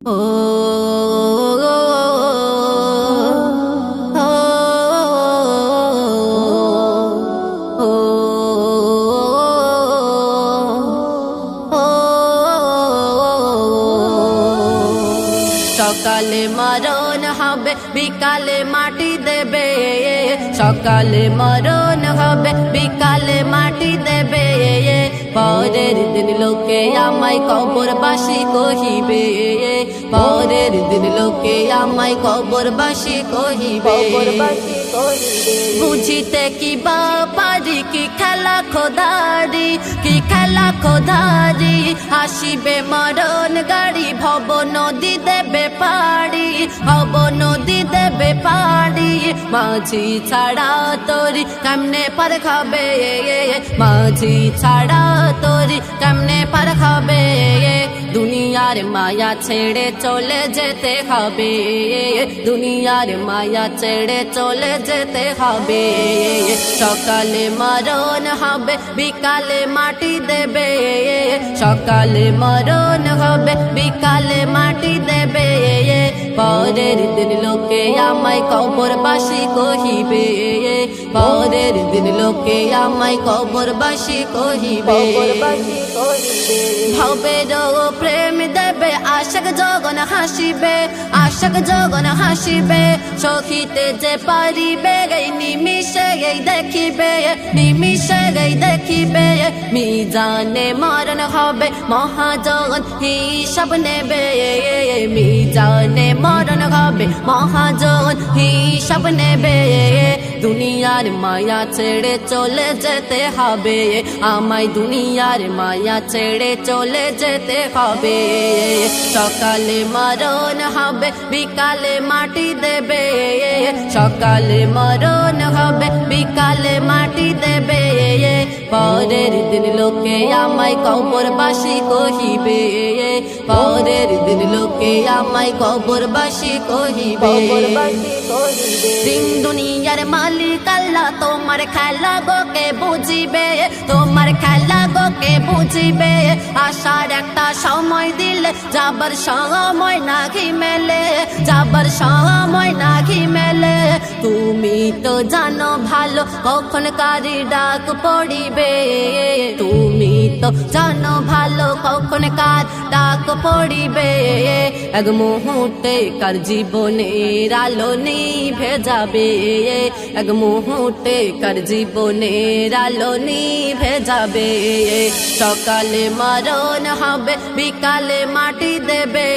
ও সকালে মরণ হবে বিকালে মাটি দেবে, সকালে মরণ হবে বিকালে মাটি দেবে, পরের দিন লোকে আমায় কবরবাসী কহিবে, পরের দিন লোকে আমায় কবরবাসী কহিবে। বুঝিতে কি বা পারি কি খেলা খোদারি, কি খেলা খোদারি, আসিবে মরণ গাড়ি ভব নদী দেবে পাড়ি, ভব নদী দেবে পাড়ি, মাঝি ছাড়া তোরি কেমনে পার খাবে, মাঝি ছাড়া তোরি কেমনে পার খাবে, দুনিয়ার মায়া ছেড়ে চলে যেতে হবে, দুনিয়ার মায়া ছেড়ে চলে যেতে হবে, সকালে মরণ হবে বিকালে মাটি দেবে, সকালে মরণ হবে বিকালে মাটি দেবে, পরের দিন লোকে আমায় কবরবাসী কহিবে, পরের দিন লোকে আমায় কবরবাসী কহিবে। ভবেরও প্রেম দেবে আশাক জগন হাসিবে, আশাক জগন হাসিবে, সখিতে যে পারিবে এই নিমিষে এই দেখিবে, নিমিষে এই দেখিবে, মিজানে মরণ হবে মহাজন হিসাব নেবে, মিজানে মরণ হবে মহাজন হিসাব নেবে, দুনিয়ার মায়া ছেড়ে চলে যেতে হবে, আমায় দুনিয়ার মায়া ছেড়ে চলে যেতে হবে, সকালে মরণ হবে বিকালে মাটি দেবে, সকালে মরণ হবে বিকালে মাটি দেবে, পরের দিন লোকে আমায় কবরবাসী কহিবে, পরের দিন লোকে আমায় কবরবাসী কহিবে। দিন দুনিয়ার মালিক আল্লাহ তোমার খেলা গোকে বুঝিবে, তোমার খেলা গোকে বুঝিবে, আসার একটা সময় দিলে যাবার সময় নাহি মেলে, যাবার সময় নাহি মেলে, তুমি তো জানো ভালো কখন কারি ডাক পড়িবে, তুমি তো জানো ভালো কখন কার ডাক পড়িবে, এক মুহূর্তে কার জীবনের আলো নিভে যাবে, এক মুহূর্তে কার জীবনের আলো নিভে যাবে, সকালে মরণ হবে বিকালে মাটি দেবে।